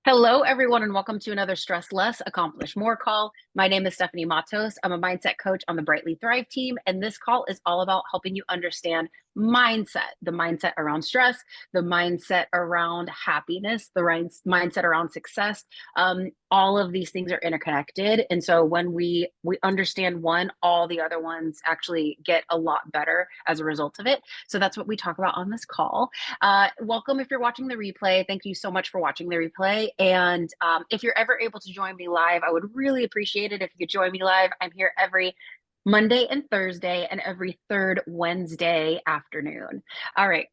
Hello, everyone, and welcome to another Stress Less, Accomplish More call. My name is Stephanie Matos. I'm a mindset coach on the Brightly Thrive team, and this call is all about helping you understand mindset, the mindset around stress, the mindset around happiness, the mindset around success. All of these things are interconnected, and so when we understand one, all the other ones actually get a lot better as a result of it. So that's what we talk about on this call. Welcome if you're watching the replay. Thank you so much for watching the replay. And if you're ever able to join me live, I would really appreciate it if you could join me live. I'm here every Monday and Thursday and every third Wednesday afternoon. All right.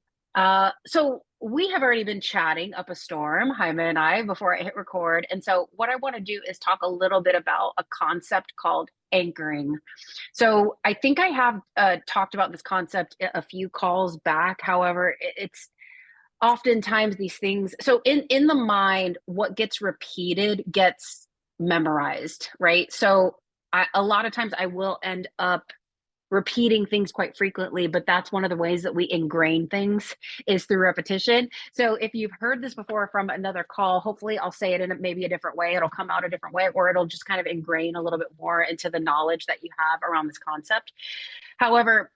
So we have already been chatting up a storm, Jaime and I, before I hit record. And so what I want to do is talk a little bit about a concept called anchoring. So I think I have talked about this concept a few calls back. However, it's oftentimes these things, so in the mind, what gets repeated gets memorized, right? So a lot of times I will end up repeating things quite frequently, but that's one of the ways that we ingrain things is through repetition. So if you've heard this before from another call, hopefully I'll say it in maybe a different way. It'll come out a different way, or it'll just kind of ingrain a little bit more into the knowledge that you have around this concept. However,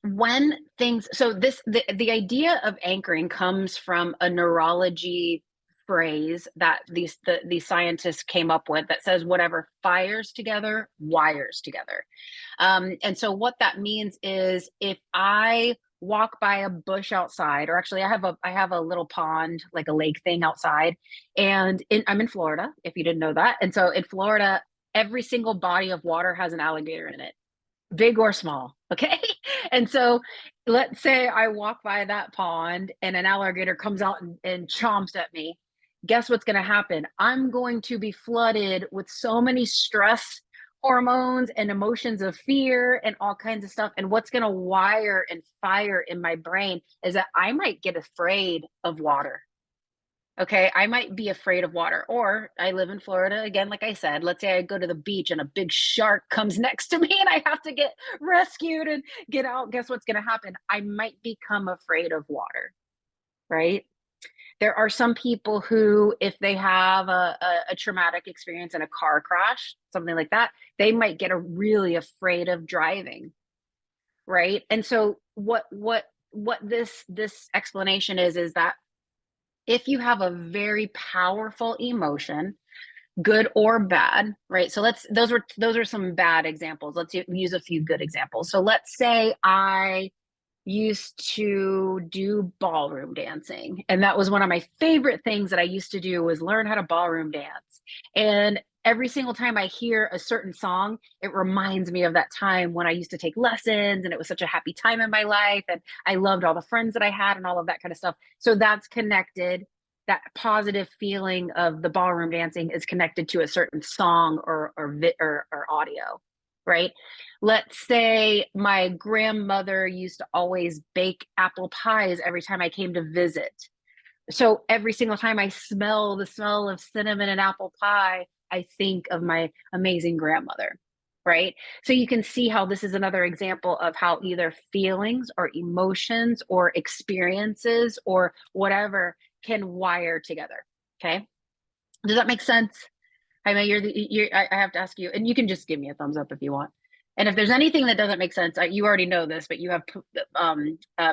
when things, so the idea of anchoring comes from a neurology phrase that these scientists came up with that says whatever fires together wires together. And so what that means is if I walk by a bush outside, or actually I have a little pond, like a lake thing outside, and I'm in Florida, if you didn't know that. And so in Florida, every single body of water has an alligator in it, big or small. Okay. And so let's say I walk by that pond and an alligator comes out and chomps at me. Guess what's going to happen? I'm going to be flooded with so many stress hormones and emotions of fear and all kinds of stuff. And what's going to wire and fire in my brain is that I might get afraid of water. Okay, I might be afraid of water. Or I live in Florida again, like I said. Let's say I go to the beach and a big shark comes next to me and I have to get rescued and get out. Guess what's going to happen? I might become afraid of water, right? There are some people who, if they have a traumatic experience in a car crash, something like that, they might get really afraid of driving, right? And so what this explanation is that if you have a very powerful emotion, good or bad, right? So those are some bad examples. Let's use a few good examples. So let's say I used to do ballroom dancing, and that was one of my favorite things that I used to do was learn how to ballroom dance. And every single time I hear a certain song, it reminds me of that time when I used to take lessons and it was such a happy time in my life and I loved all the friends that I had and all of that kind of stuff. So that's connected. That positive feeling of the ballroom dancing is connected to a certain song or audio, right? Let's say my grandmother used to always bake apple pies every time I came to visit. So every single time I smell the smell of cinnamon and apple pie, I think of my amazing grandmother, right? So you can see how this is another example of how either feelings or emotions or experiences or whatever can wire together. Okay. Does that make sense? I mean, I have to ask you, and you can just give me a thumbs up if you want. And if there's anything that doesn't make sense, you already know this, but you have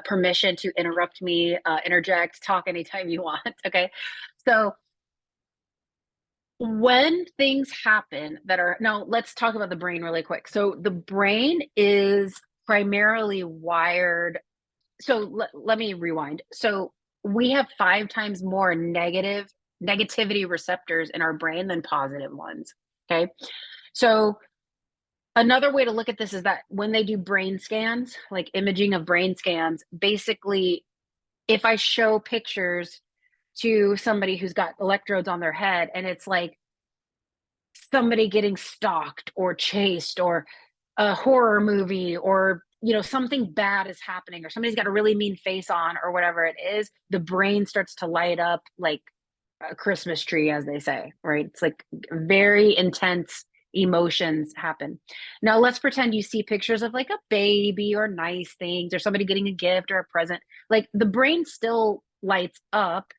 permission to interrupt me, interject, talk anytime you want. Okay. So when things happen that are, now let's talk about the brain really quick. So the brain is primarily wired. So let me rewind. So we have 5 times more negativity receptors in our brain than positive ones. Okay. So another way to look at this is that when they do brain scans, like imaging of brain scans, basically, if I show pictures to somebody who's got electrodes on their head and it's like somebody getting stalked or chased or a horror movie or something bad is happening or somebody's got a really mean face on or whatever it is, the brain starts to light up like a Christmas tree, as they say, right? It's like very intense emotions happen. Now let's pretend you see pictures of like a baby or nice things or somebody getting a gift or a present. Like the brain still lights up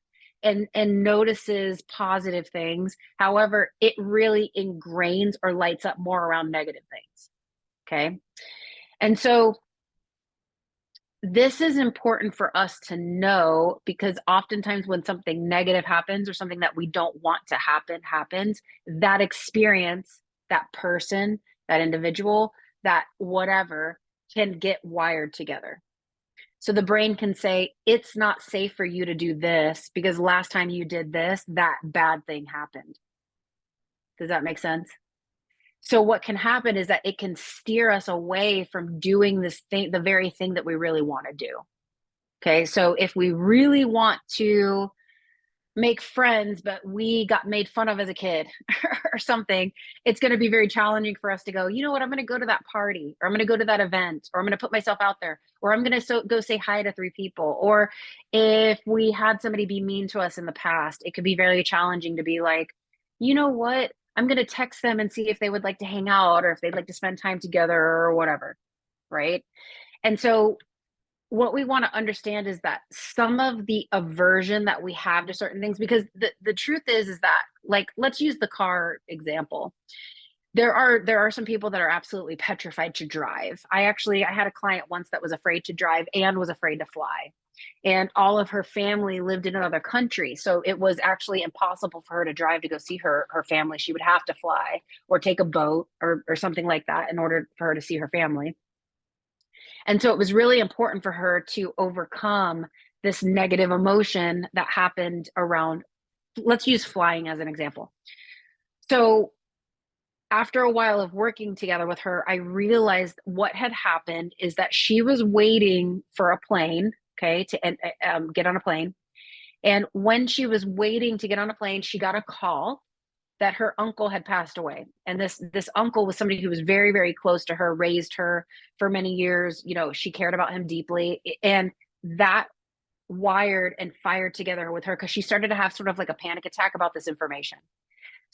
and notices positive things. However, it really ingrains or lights up more around negative things. Okay. And so this is important for us to know, because oftentimes when something negative happens or something that we don't want to happen happens, that experience, that person, that individual, that whatever can get wired together. So the brain can say, it's not safe for you to do this because last time you did this, that bad thing happened. Does that make sense? So what can happen is that it can steer us away from doing this thing, the very thing that we really want to do. Okay. So if we really want to make friends, but we got made fun of as a kid or something, it's going to be very challenging for us to go, you know what, I'm going to go to that party, or I'm going to go to that event, or I'm going to put myself out there, or I'm going to go say hi to 3 people. Or if we had somebody be mean to us in the past, it could be very challenging to be like, you know what, I'm going to text them and see if they would like to hang out or if they'd like to spend time together or whatever. Right. And so what we want to understand is that some of the aversion that we have to certain things, because the truth is that, like, let's use the car example. There are some people that are absolutely petrified to drive. I had a client once that was afraid to drive and was afraid to fly, and all of her family lived in another country, so it was actually impossible for her to drive to go see her family. She would have to fly or take a boat or something like that in order for her to see her family. And so it was really important for her to overcome this negative emotion that happened around, let's use flying as an example. So after a while of working together with her, I realized what had happened is that she was waiting for a plane, okay, to get on a plane. And when she was waiting to get on a plane, she got a call that her uncle had passed away. And this uncle was somebody who was very, very close to her, raised her for many years. You know, she cared about him deeply. And that wired and fired together with her because she started to have sort of like a panic attack about this information.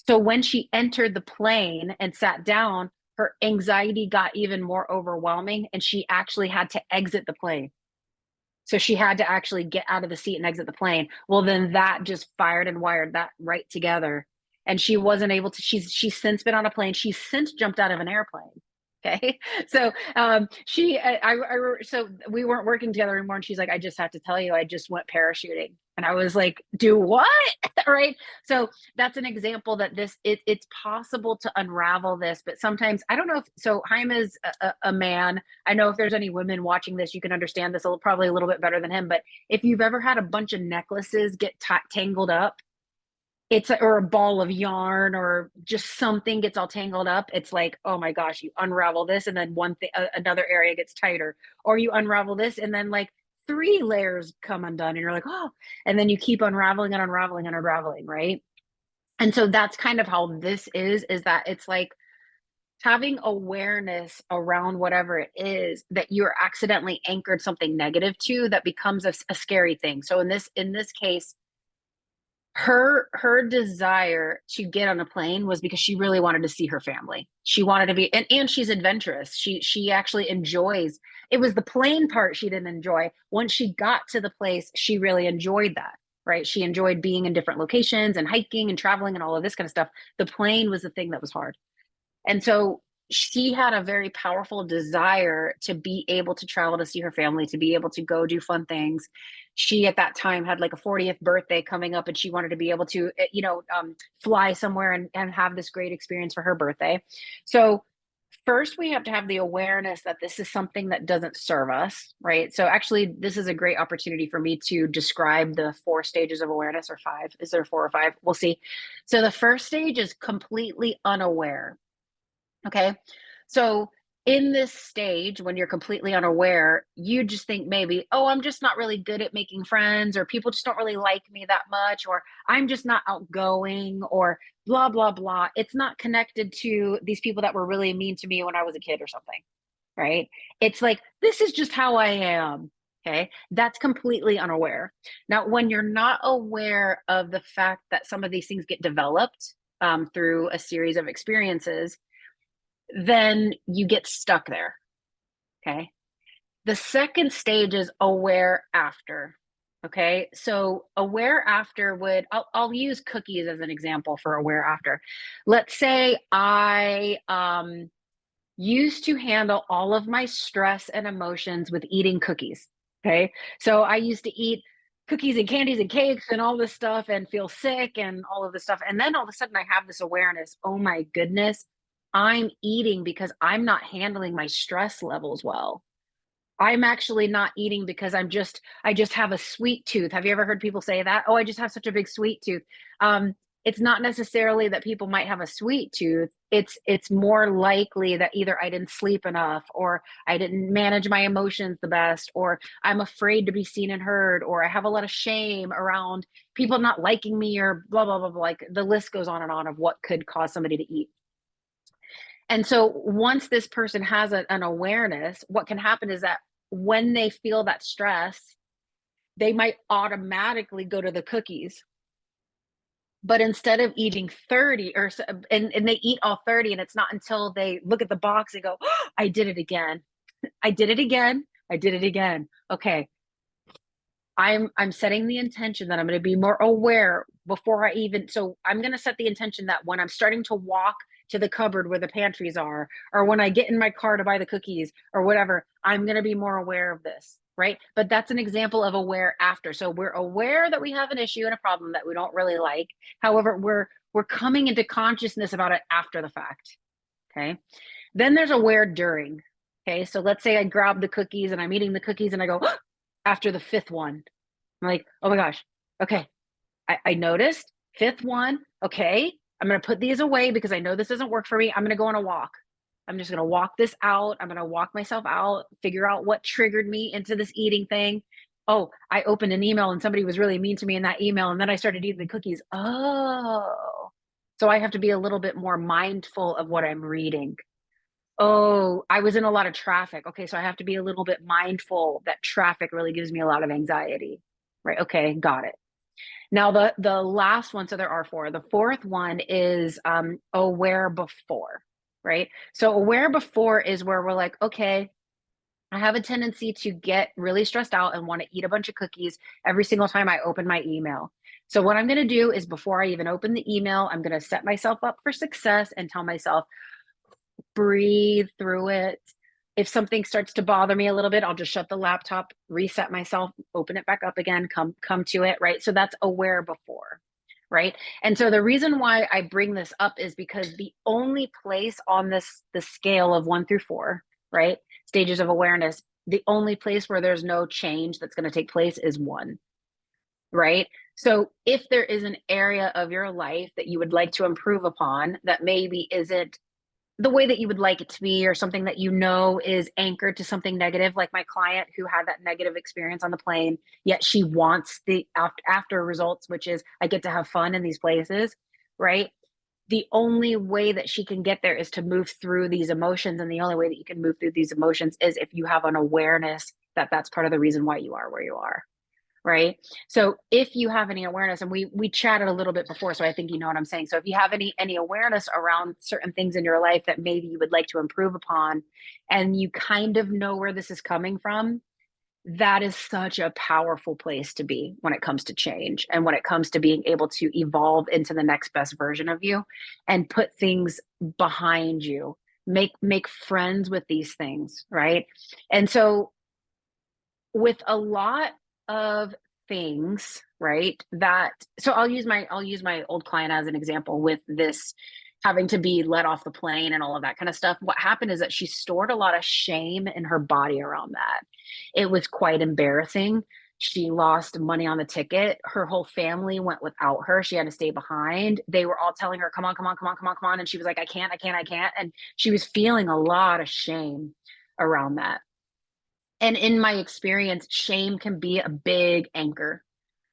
So when she entered the plane and sat down, her anxiety got even more overwhelming and she actually had to exit the plane. So she had to actually get out of the seat and exit the plane. Well, then that just fired and wired that right together. And she wasn't able to, she's since been on a plane. She's since jumped out of an airplane. Okay. So so we weren't working together anymore. And she's like, I just have to tell you, I just went parachuting. And I was like, do what? Right. So that's an example that it's possible to unravel this, but sometimes I don't know if, so Haim is a man. I know if there's any women watching this, you can understand this probably a little bit better than him. But if you've ever had a bunch of necklaces get tangled up, or a ball of yarn or just something gets all tangled up, it's like, oh my gosh, you unravel this and then one thing, another area gets tighter, or you unravel this and then like 3 layers come undone and you're like, oh, and then you keep unraveling and unraveling and unraveling, right? And so that's kind of how this is that it's like having awareness around whatever it is that you're accidentally anchored something negative to that becomes a scary thing. So in this case, her desire to get on a plane was because she really wanted to see her family. She wanted to be, and she's adventurous. She actually enjoys. It was the plane part she didn't enjoy. Once she got to the place, she really enjoyed that. Right? She enjoyed being in different locations and hiking and traveling and all of this kind of stuff. The plane was the thing that was hard. And so she had a very powerful desire to be able to travel to see her family, to be able to go do fun things. She at that time had like a 40th birthday coming up and she wanted to be able to, fly somewhere and have this great experience for her birthday. So first we have to have the awareness that this is something that doesn't serve us, right? So actually this is a great opportunity for me to describe the 4 stages of awareness, or 5. Is there 4 or 5? We'll see. So the first stage is completely unaware. Okay. So in this stage, when you're completely unaware, you just think maybe, oh, I'm just not really good at making friends, or people just don't really like me that much, or I'm just not outgoing, or blah, blah, blah. It's not connected to these people that were really mean to me when I was a kid or something. Right. It's like, this is just how I am. Okay. That's completely unaware. Now, when you're not aware of the fact that some of these things get developed through a series of experiences, then you get stuck there. Okay. The second stage is aware after. Okay. So aware after I'll use cookies as an example for aware after. Let's say I used to handle all of my stress and emotions with eating cookies. Okay. So I used to eat cookies and candies and cakes and all this stuff and feel sick and all of this stuff. And then all of a sudden I have this awareness, oh my goodness, I'm eating because I'm not handling my stress levels well. I'm actually not eating because I just have a sweet tooth. Have you ever heard people say that? Oh, I just have such a big sweet tooth. Um, it's not necessarily that people might have a sweet tooth. It's more likely that either I didn't sleep enough, or I didn't manage my emotions the best, or I'm afraid to be seen and heard, or I have a lot of shame around people not liking me, or blah blah blah blah. Like the list goes on and on of what could cause somebody to eat. And so once this person has an awareness, what can happen is that when they feel that stress, they might automatically go to the cookies. But instead of eating 30 and they eat all 30, and it's not until they look at the box and go, oh, I did it again. I did it again. I did it again. Okay, I'm setting the intention that I'm going to be more aware before I even, so I'm going to set the intention that when I'm starting to walk to the cupboard where the pantries are, or when I get in my car to buy the cookies or whatever, I'm going to be more aware of this, right? But that's an example of aware after. So we're aware that we have an issue and a problem that we don't really like. However, we're coming into consciousness about it after the fact. Okay. Then there's aware during. Okay. So let's say I grab the cookies and I'm eating the cookies and I go, after the fifth one, I'm like, oh my gosh, okay, I noticed fifth one. Okay, I'm gonna put these away because I know this doesn't work for me. I'm gonna go on a walk. I'm just gonna walk this out. I'm gonna walk myself out, figure out what triggered me into this eating thing. Oh, I opened an email and somebody was really mean to me in that email, and then I started eating the cookies. Oh, so I have to be a little bit more mindful of what I'm reading. Oh, I was in a lot of traffic. Okay, so I have to be a little bit mindful that traffic really gives me a lot of anxiety. Right. Okay, got it. Now the last one, so there are four. The fourth one is aware before, right? So aware before is where we're like, okay, I have a tendency to get really stressed out and want to eat a bunch of cookies every single time I open my email. So what I'm going to do is before I even open the email, I'm going to set myself up for success and tell myself, breathe through it. If something starts to bother me a little bit, I'll just shut the laptop, reset myself, open it back up again, come to it, right? So that's aware before, right? And so the reason why I bring this up is because the only place on this the scale of 1 through 4, right? Stages of awareness, the only place where there's no change that's going to take place is 1, right? So if there is an area of your life that you would like to improve upon that maybe isn't the way that you would like it to be, or something that you know is anchored to something negative, like my client who had that negative experience on the plane, yet she wants the after results, which is I get to have fun in these places, right? The only way that she can get there is to move through these emotions, and the only way that you can move through these emotions is if you have an awareness that that's part of the reason why you are where you are, right? So if you have any awareness, and we chatted a little bit before, so I think you know what I'm saying. So if you have any awareness around certain things in your life that maybe you would like to improve upon, and you kind of know where this is coming from, that is such a powerful place to be when it comes to change, and when it comes to being able to evolve into the next best version of you and put things behind you, make friends with these things, right? And so with a lot of things, right? That so I'll use my old client as an example with this having to be let off the plane and all of that kind of stuff. What happened is that she stored a lot of shame in her body around that. It was quite embarrassing. She lost money on the ticket. Her whole family went without her. She had to stay behind. They were all telling her, come on, come on, come on, come on, come on. And she was like, I can't, I can't, I can't. And she was feeling a lot of shame around that. And in my experience, shame can be a big anchor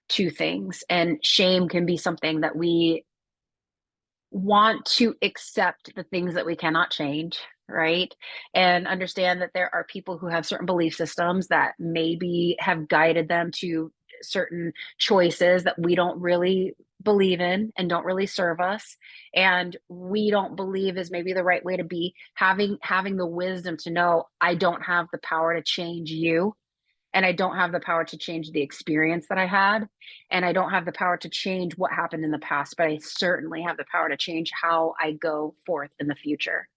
to things. And shame can be something that we want to accept the things that we cannot change, right? And understand that there are people who have certain belief systems that maybe have guided them to certain choices that we don't really believe in and don't really serve us, and we don't believe is maybe the right way to be. Having the wisdom to know I don't have the power to change you, and I don't have the power to change the experience that I had, and I don't have the power to change what happened in the past, but I certainly have the power to change how I go forth in the future.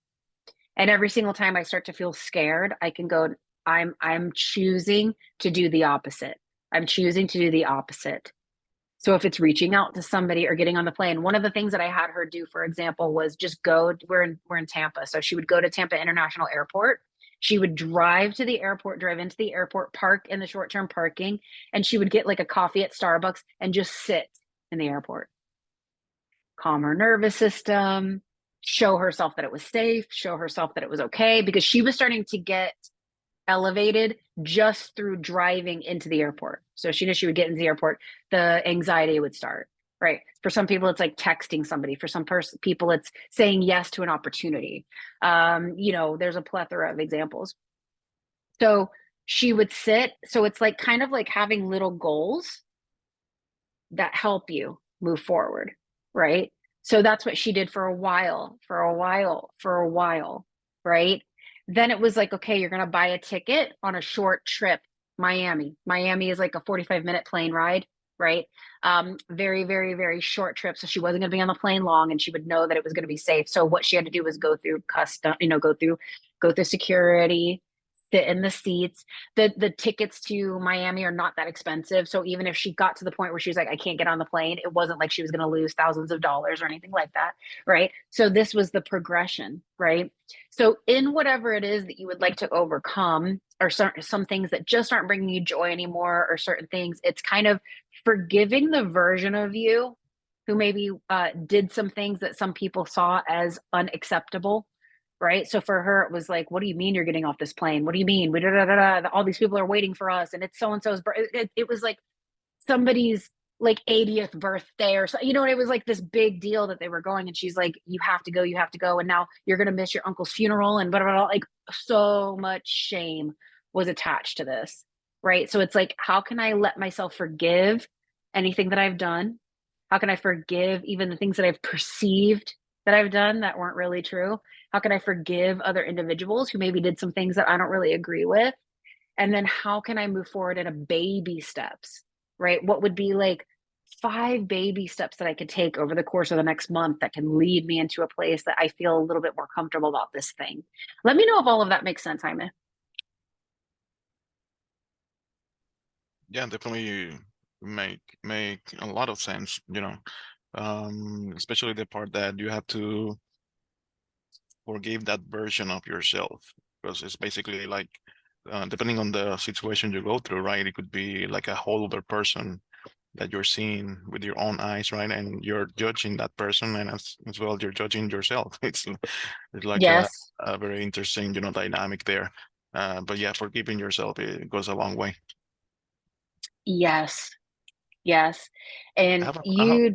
And every single time I start to feel scared, I can go, I'm choosing to do the opposite. I'm choosing to do the opposite. So if it's reaching out to somebody or getting on the plane, one of the things that I had her do, for example, was just go. We're in Tampa, so she would go to Tampa International Airport. She would drive to the airport, drive into the airport, park in the short-term parking, and she would get like a coffee at Starbucks and just sit in the airport, calm her nervous system, show herself that it was safe, show herself that it was okay, because she was starting to get elevated just through driving into the airport. So she knew she would get into the airport, the anxiety would start, right? For some people, it's like texting somebody. For some people, it's saying yes to an opportunity. There's a plethora of examples. So she would sit. So it's like kind of like having little goals that help you move forward, right? So that's what she did for a while, right? Then it was like, okay, you're going to buy a ticket on a short trip, Miami. Miami is like a 45-minute plane ride, right? Very, very, very short trip. So she wasn't going to be on the plane long, and she would know that it was going to be safe. So what she had to do was go through custom, go through security, sit in the seats. The tickets to Miami are not that expensive. So even if she got to the point where she was like, I can't get on the plane, it wasn't like she was going to lose thousands of dollars or anything like that. Right. So this was the progression. Right. So in whatever it is that you would like to overcome, or some things that just aren't bringing you joy anymore, or certain things, it's kind of forgiving the version of you who maybe did some things that some people saw as unacceptable, right? So for her, it was like, what do you mean you're getting off this plane? What do you mean? All these people are waiting for us, and it's so and so's birthday. It was like somebody's like 80th birthday or so, it was like this big deal that they were going. And she's like, you have to go, you have to go. And now you're going to miss your uncle's funeral and blah, blah, blah. Like, so much shame was attached to this, right? So it's like, how can I let myself forgive anything that I've done? How can I forgive even the things that I've perceived that I've done that weren't really true? How can I forgive other individuals who maybe did some things that I don't really agree with? And then how can I move forward in a baby steps, right? What would be like 5 baby steps that I could take over the course of the next month that can lead me into a place that I feel a little bit more comfortable about this thing? Let me know if all of that makes sense, Jaime. Yeah, definitely make a lot of sense, especially the part that you have to forgive that version of yourself, because it's basically like depending on the situation you go through, right? It could be like a whole other person that you're seeing with your own eyes, right? And you're judging that person, and as well you're judging yourself. It's like Yes, a very interesting, dynamic there. But yeah, forgiving yourself, it goes a long way. yes, yes. I And have a, I have, you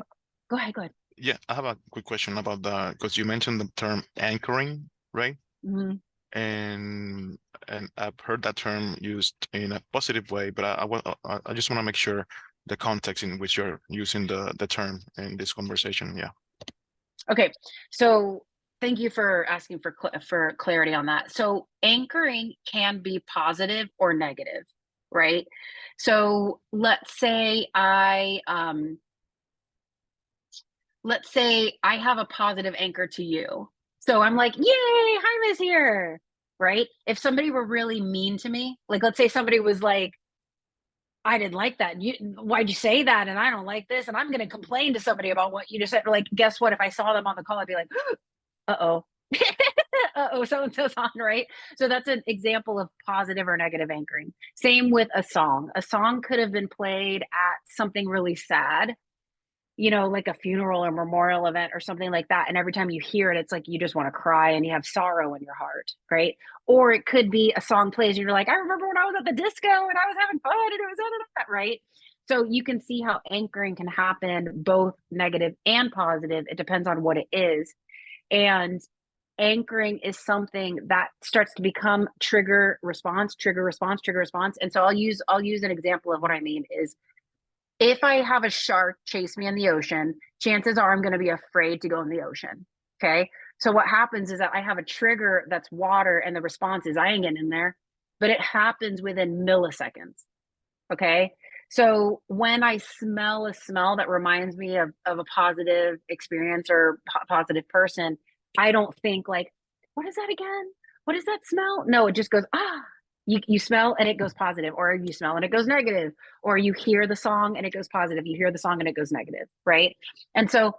go ahead, go ahead. yeah, I have a quick question about the because you mentioned the term anchoring, right? Mhm. And I've heard that term used in a positive way, but I just want to make sure the context in which you're using the term in this conversation. Yeah. Okay, so thank you for asking for clarity on that. So anchoring can be positive or negative, right? So let's say I have a positive anchor to you. So I'm like, yay, Jaime's here, right? If somebody were really mean to me, like let's say somebody was like, I didn't like that. Why'd you say that? And I don't like this. And I'm going to complain to somebody about what you just said. Like, guess what? If I saw them on the call, I'd be like, uh oh. Uh oh, so and so's on, right? So that's an example of positive or negative anchoring. Same with a song. A song could have been played at something really sad, like a funeral or memorial event or something like that. And every time you hear it, it's like you just want to cry and you have sorrow in your heart, right? Or it could be a song plays and you're like, I remember when I was at the disco and I was having fun and it was that, right? So you can see how anchoring can happen both negative and positive. It depends on what it is. And anchoring is something that starts to become trigger response, trigger response, trigger response. And so I'll use an example of what I mean is if I have a shark chase me in the ocean, chances are I'm going to be afraid to go in the ocean. Okay. So what happens is that I have a trigger that's water and the response is I ain't getting in there, but it happens within milliseconds. Okay. So when I smell a smell that reminds me of a positive experience or positive person, I don't think like, what is that again? What is that smell? No, it just goes, ah, you smell and it goes positive, or you smell and it goes negative, or you hear the song and it goes positive. You hear the song and it goes negative. Right. And so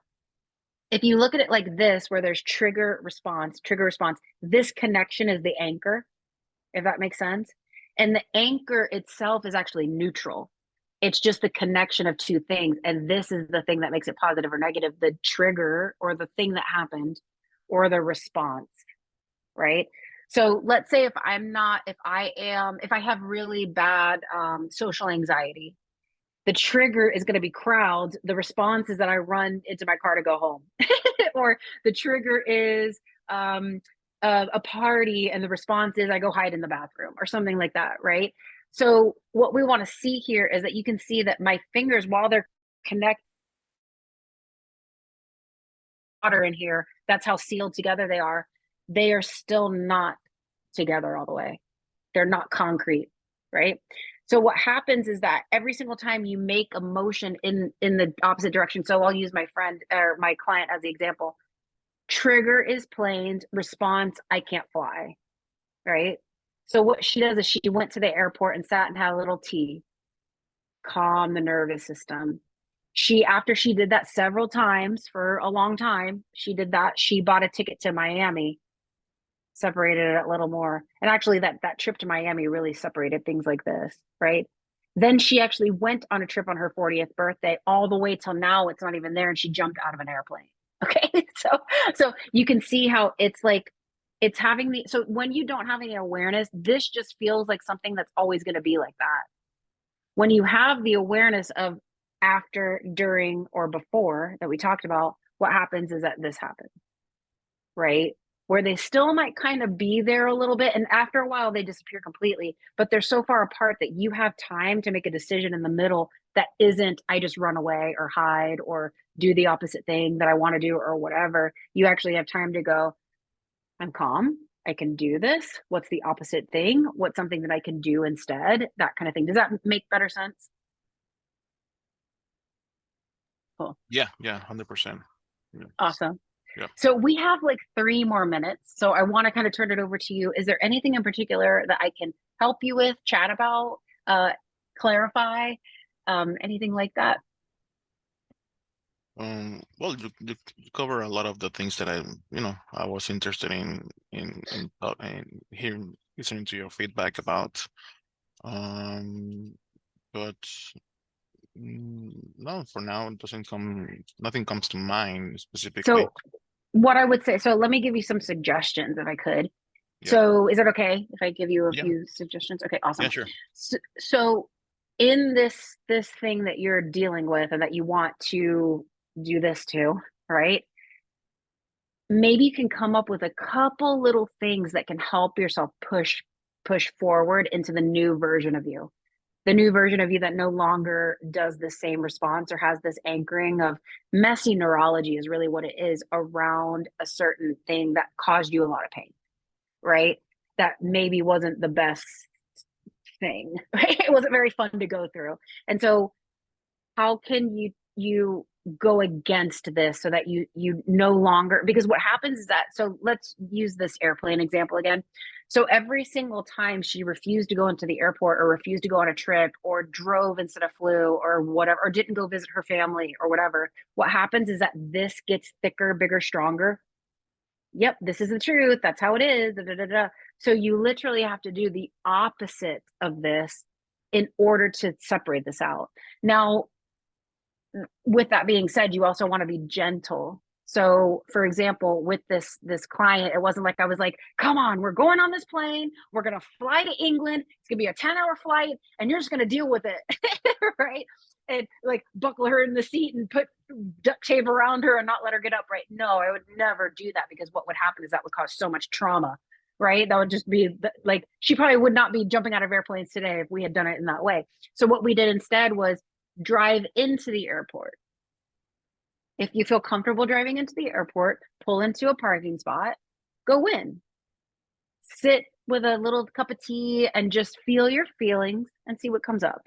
if you look at it like this, where there's trigger response, this connection is the anchor, if that makes sense. And the anchor itself is actually neutral. It's just the connection of two things. And this is the thing that makes it positive or negative, the trigger or the thing that happened or the response, right? So let's say if I have really bad social anxiety, the trigger is going to be crowds. The response is that I run into my car to go home. Or the trigger is a party, and the response is I go hide in the bathroom or something like that, right? So what we want to see here is that you can see that my fingers, while they're connected in here, that's how sealed together they are still not together all the way. They're not concrete, right? So what happens is that every single time you make a motion in the opposite direction, so I'll use my friend or my client as the example. Trigger is planes, response, I can't fly, right? So what she does is she went to the airport and sat and had a little tea, calm the nervous system. After she did that several times for a long time, she bought a ticket to Miami, separated it a little more. And actually that trip to Miami really separated things like this, right? Then she actually went on a trip on her 40th birthday, all the way till now it's not even there, and she jumped out of an airplane. Okay. So you can see how it's like it's having the so when you don't have any awareness, this just feels like something that's always going to be like that. When you have the awareness of after, during, or before that we talked about, what happens is that this happens, right? Where they still might kind of be there a little bit, and after a while they disappear completely, but they're so far apart that you have time to make a decision in the middle that isn't I just run away or hide or do the opposite thing that I want to do or whatever. You actually have time to go, I'm calm, I can do this. What's the opposite thing? What's something that I can do instead? That kind of thing. Does that make better sense? Cool. Yeah, yeah, 100%. Yeah, Awesome. yeah. So we have like 3 more minutes. So I want to kind of turn it over to you. Is there anything in particular that I can help you with, chat about, uh, clarify, anything like that? Well, you cover a lot of the things that I was interested in hearing, listening to your feedback about. Um, but no, for now, nothing comes to mind specifically. So what I would say, so let me give you some suggestions if I could. Yeah, So is it okay if I give you a yeah, few suggestions? Okay, yeah, awesome. sure. So in this thing that you're dealing with and that you want to do this to, right? Maybe you can come up with a couple little things that can help yourself push forward into the new version of you, the new version of you that no longer does the same response or has this anchoring of messy neurology is really what it is around a certain thing that caused you a lot of pain, right? That maybe wasn't the best thing, right? It wasn't very fun to go through. And so how can you go against this so that you no longer, because what happens is that, so let's use this airplane example again. So every single time she refused to go into the airport or refused to go on a trip or drove instead of flew or whatever, or didn't go visit her family or whatever, what happens is that this gets thicker, bigger, stronger. Yep, this is the truth, that's how it is, da, da, da, da. So you literally have to do the opposite of this in order to separate this out. Now, with that being said, you also want to be gentle. So, for example, with this client, it wasn't like I was like, "Come on, we're going on this plane. We're gonna fly to England. It's gonna be a 10-hour flight, and you're just gonna deal with it, right?" And like buckle her in the seat and put duct tape around her and not let her get up. Right? No, I would never do that, because what would happen is that would cause so much trauma. Right? That would just be like she probably would not be jumping out of airplanes today if we had done it in that way. So what we did instead was drive into the airport. If you feel comfortable driving into the airport, pull into a parking spot, go in, sit with a little cup of tea and just feel your feelings and see what comes up.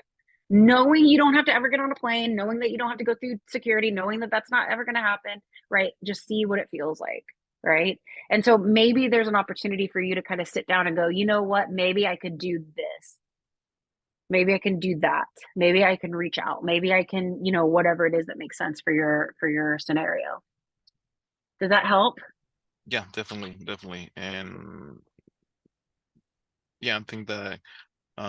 knowing you don't have to ever get on a plane, knowing that you don't have to go through security, knowing that that's not ever going to happen, right? Just see what it feels like, right? And so maybe there's an opportunity for you to kind of sit down and go, you know what? Maybe I could do this. Maybe I can do that. Maybe I can reach out. Maybe I can, whatever it is that makes sense for your scenario. Does that help? Yeah, definitely, definitely. And yeah, I think that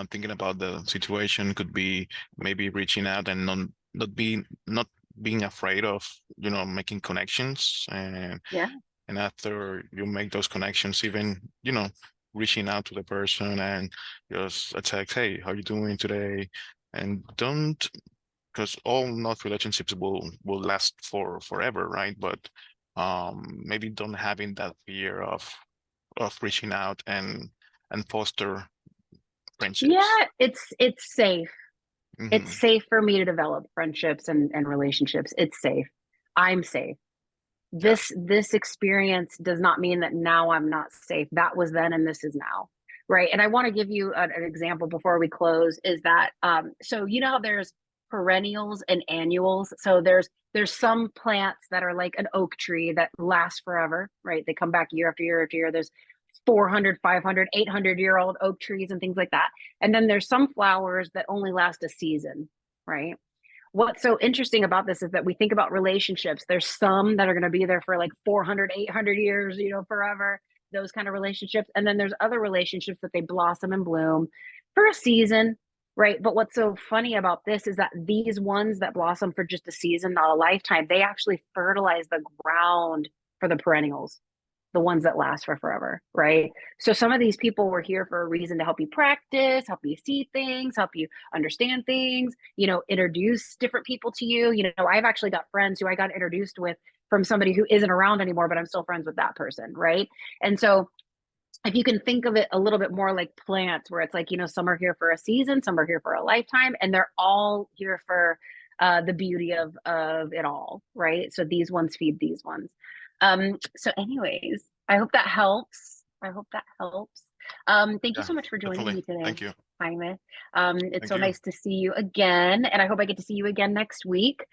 thinking about the situation could be maybe reaching out and not being afraid of, making connections, Yeah. and after you make those connections, even, reaching out to the person and just a text, hey, how you doing today? And don't, because all not relationships will last for forever, right? But maybe don't having that fear of reaching out and foster friendships. Yeah, it's safe. It's Hmm. safe for me to develop friendships and relationships. It's safe. I'm safe. Yeah. This experience does not mean that now I'm not safe. That was then and this is now. Right. And I want to give you an example before we close is that so you know how there's perennials and annuals. So there's some plants that are like an oak tree that lasts forever, right? They come back year after year after year. There's 400, 500, 800-year-old oak trees and things like that. And then there's some flowers that only last a season, right? What's so interesting about this is that we think about relationships. There's some that are going to be there for like 400, 800 years, forever, those kind of relationships. And then there's other relationships that they blossom and bloom for a season, right? But what's so funny about this is that these ones that blossom for just a season, not a lifetime, they actually fertilize the ground for the perennials, the ones that last for forever, right? So some of these people were here for a reason to help you practice, help you see things, help you understand things, introduce different people to you. I've actually got friends who I got introduced with from somebody who isn't around anymore, but I'm still friends with that person, right? And so if you can think of it a little bit more like plants, where it's like, some are here for a season, some are here for a lifetime, and they're all here for the beauty of it all, right? So these ones feed these ones. So anyways, I hope that helps. I hope that helps. Thank you Yeah, so much for joining definitely. me today, Thank you. Jaime. It's Thank so you. nice to see you again, and I hope I get to see you again next week.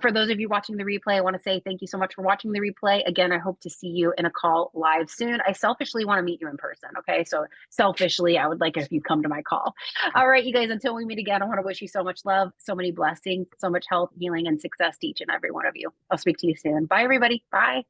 For those of you watching the replay, I want to say thank you so much for watching the replay. Again, I hope to see you in a call live soon. I selfishly want to meet you in person. Okay. So selfishly, I would like it if you come to my call. All right, you guys, until we meet again, I want to wish you so much love, so many blessings, so much health, healing, and success to each and every one of you. I'll speak to you soon. Bye, everybody. Bye.